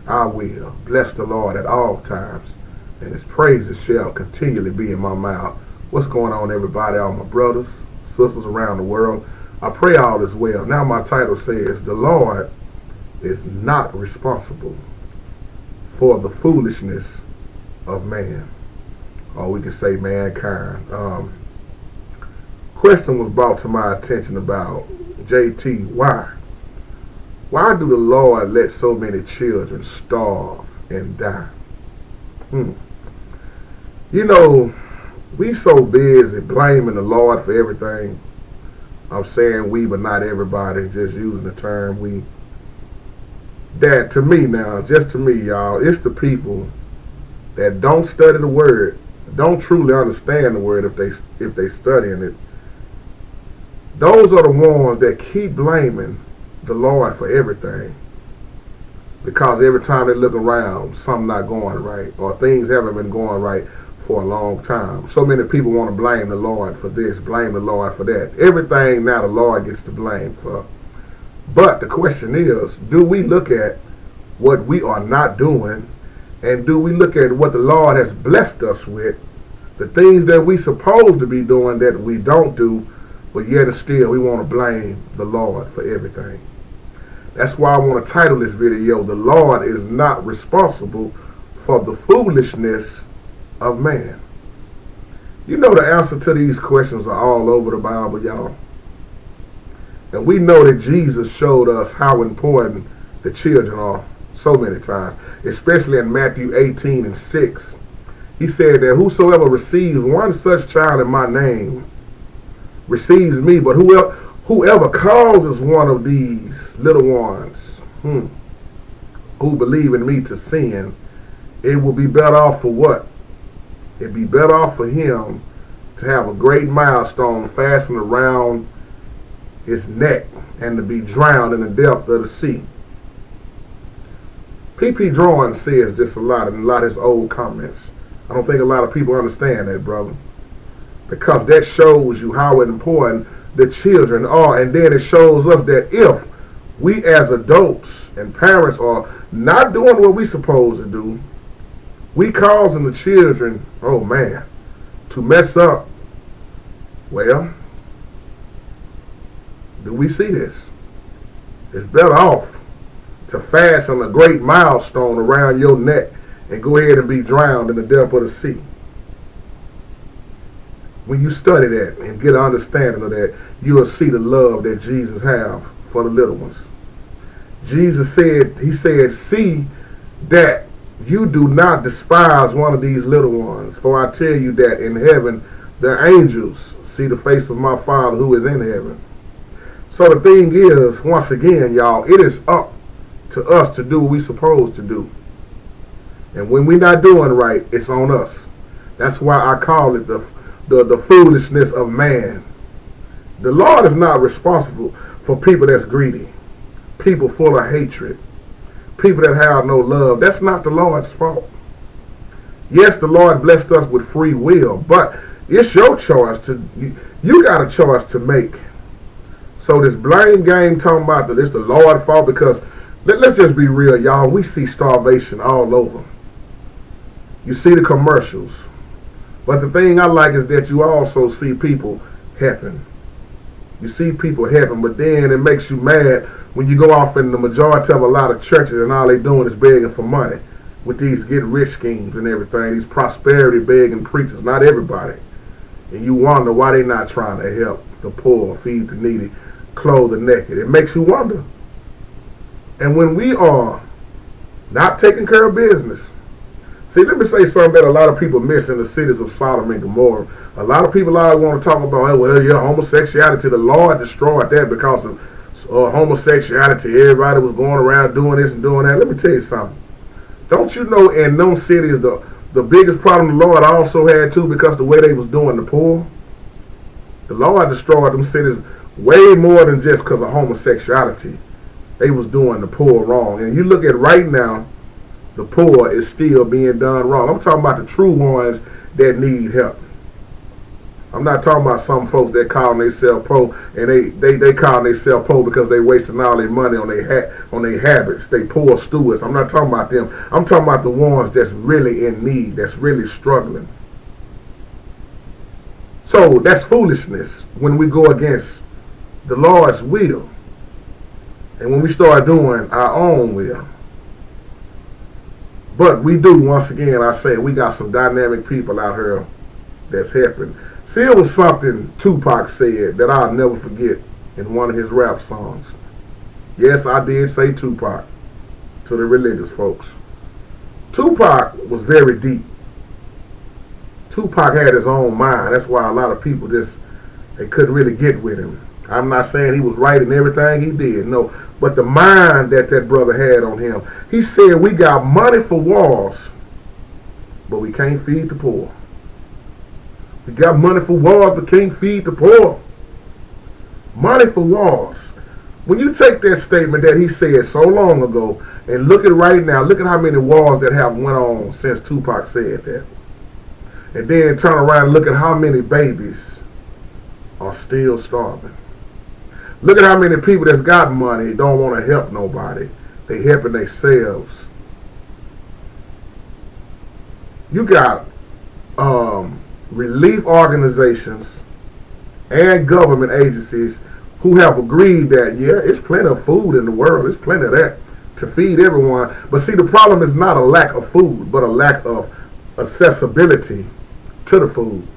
I will bless the Lord at all times, and his praises shall continually be in my mouth. What's going on, everybody? All my brothers, sisters around the world. I pray all is well. Now my title says, the Lord is not responsible for the foolishness of man. Or we can say mankind. Question was brought to my attention about JT, why? Why do the Lord let so many children starve and die? You know, we so busy blaming the Lord for everything. I'm saying we, but not everybody, just using the term we. That to me now, just to me, y'all, it's the people that don't study the word, don't truly understand the word if they studying it. Those are the ones that keep blaming the Lord for everything. Because every time they look around, something not going right, or things haven't been going right for a long time. So many people want to blame the Lord for this, blame the Lord for that. Everything now the Lord gets to blame for. But the question is, do we look at what we are not doing, and do we look at what the Lord has blessed us with, the things that we supposed to be doing that we don't do, but yet and still we want to blame the Lord for everything. That's why I want to title this video, The Lord is not responsible for the foolishness of man. You know the answer to these questions are all over the Bible, y'all. And we know that Jesus showed us how important the children are so many times, especially in Matthew 18:6. He said that whosoever receives one such child in my name receives me, but whoever causes one of these little ones who believe in me to sin, it will be better off for what? It'd be better off for him to have a great milestone fastened around his neck and to be drowned in the depth of the sea. P.P. Drawing says this a lot in a lot of his old comments. I don't think a lot of people understand that, brother, because that shows you how important the children are. And then it shows us that if we as adults and parents are not doing what we're supposed to do, we causing the children, oh man, to mess up. Well, do we see this? It's better off to fasten a great milestone around your neck and go ahead and be drowned in the depth of the sea. When you study that and get an understanding of that, you'll see the love that Jesus has for the little ones. Jesus said, he said, see that you do not despise one of these little ones, for I tell you that in heaven the angels see the face of my Father who is in heaven. So the thing is, once again, y'all, it is up to us to do what we're supposed to do. And when we're not doing right, it's on us. That's why I call it the foolishness of man. The Lord is not responsible for people that's greedy, people full of hatred, people that have no love. That's not the Lord's fault. Yes, the Lord blessed us with free will, but it's your choice you got a choice to make. So this blame game talking about that it's the Lord's fault, because let's just be real, y'all. We see starvation all over. You see the commercials. But the thing I like is that you also see people helping. You see people helping, but then it makes you mad when you go off in the majority of a lot of churches and all they doing is begging for money with these get-rich schemes and everything, these prosperity begging preachers, not everybody. And you wonder why they not trying to help the poor, feed the needy, clothe the naked. It makes you wonder. And when we are not taking care of business, see, let me say something that a lot of people miss in the cities of Sodom and Gomorrah. A lot of people always want to talk about, oh, well, yeah, homosexuality. The Lord destroyed that because of homosexuality. Everybody was going around doing this and doing that. Let me tell you something. Don't you know in those cities the biggest problem the Lord also had too, because the way they was doing the poor? The Lord destroyed them cities way more than just because of homosexuality. They was doing the poor wrong. And you look at right now, the poor is still being done wrong. I'm talking about the true ones that need help. I'm not talking about some folks that call themselves pro and they call themselves pro because they wasting all their money on their habits. They poor stewards. I'm not talking about them. I'm talking about the ones that's really in need, that's really struggling. So that's foolishness when we go against the Lord's will. And when we start doing our own will. But we do, once again, I say, we got some dynamic people out here that's helping. See, it was something Tupac said that I'll never forget in one of his rap songs. Yes, I did say Tupac to the religious folks. Tupac was very deep. Tupac had his own mind. That's why a lot of people they couldn't really get with him. I'm not saying he was right in everything he did, no. But the mind that brother had on him, he said, we got money for wars, but we can't feed the poor. We got money for wars, but can't feed the poor. Money for wars. When you take that statement that he said so long ago and look at it right now, look at how many wars that have went on since Tupac said that. And then turn around and look at how many babies are still starving. Look at how many people that's got money don't want to help nobody. They helping themselves. You got relief organizations and government agencies who have agreed that, yeah, it's plenty of food in the world. There's plenty of that to feed everyone. But see, the problem is not a lack of food, but a lack of accessibility to the food.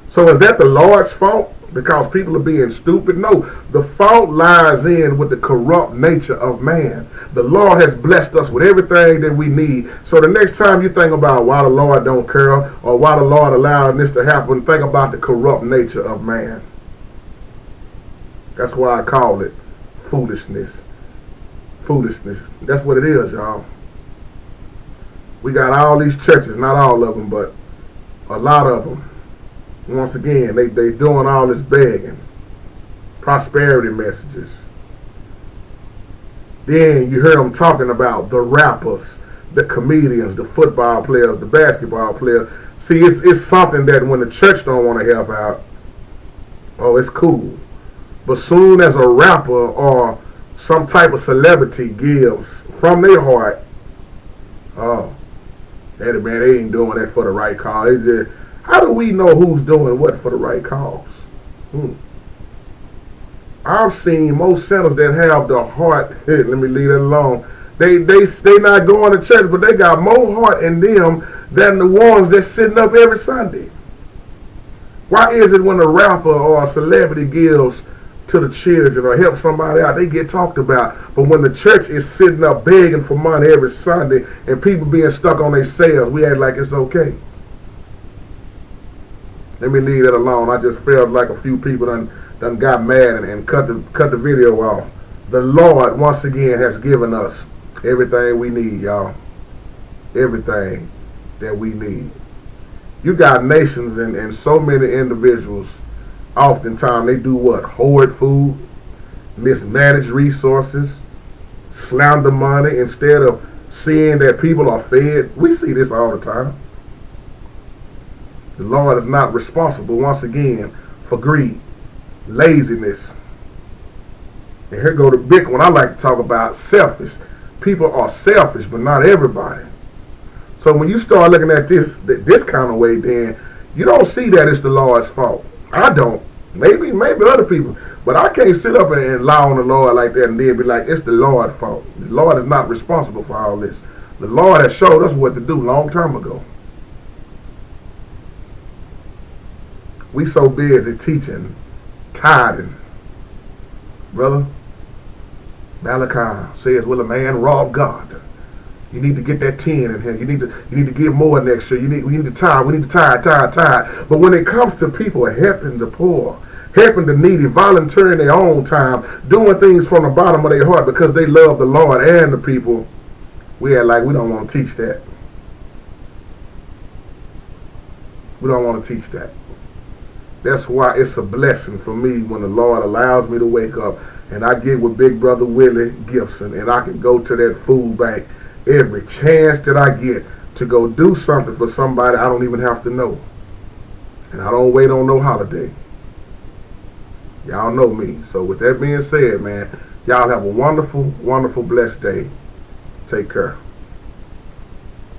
So is that the Lord's fault? Because people are being stupid? No, the fault lies in with the corrupt nature of man. The Lord has blessed us with everything that we need. So the next time you think about why the Lord don't care or why the Lord allowed this to happen, think about the corrupt nature of man. That's why I call it foolishness. Foolishness. That's what it is, y'all. We got all these churches, not all of them, but a lot of them. Once again, they doing all this begging, prosperity messages. Then you hear them talking about the rappers, the comedians, the football players, the basketball players. See, it's something that when the church don't want to help out, oh, it's cool. But soon as a rapper or some type of celebrity gives from their heart, oh, that man, they ain't doing that for the right cause. They just, how do we know who's doing what for the right cause? I've seen most sinners that have the heart. Let me leave that alone. They not going to church, but they got more heart in them than the ones that's sitting up every Sunday. Why is it when a rapper or a celebrity gives to the children or helps somebody out, they get talked about? But when the church is sitting up begging for money every Sunday and people being stuck on themselves, we act like it's okay. Let me leave that alone. I just felt like a few people done got mad and cut the video off. The Lord, once again, has given us everything we need, y'all. Everything that we need. You got nations and so many individuals, oftentimes they do what? Hoard food, mismanage resources, slander money instead of seeing that people are fed. We see this all the time. The Lord is not responsible, once again, for greed, laziness. And here go the big one I like to talk about, selfish. People are selfish, but not everybody. So when you start looking at this kind of way, then you don't see that it's the Lord's fault. I don't. Maybe other people. But I can't sit up and lie on the Lord like that and then be like, it's the Lord's fault. The Lord is not responsible for all this. The Lord has showed us what to do a long time ago. We so busy teaching, tithing. Brother, Malachi says, will a man rob God? You need to get that 10 in here. You need to give more next year. We need to tithe. We need to tithe. But when it comes to people helping the poor, helping the needy, volunteering their own time, doing things from the bottom of their heart because they love the Lord and the people, we act like we don't want to teach that. We don't want to teach that. That's why it's a blessing for me when the Lord allows me to wake up and I get with Big Brother Willie Gibson and I can go to that food bank every chance that I get to go do something for somebody I don't even have to know. And I don't wait on no holiday. Y'all know me. So with that being said, man, y'all have a wonderful, wonderful, blessed day. Take care.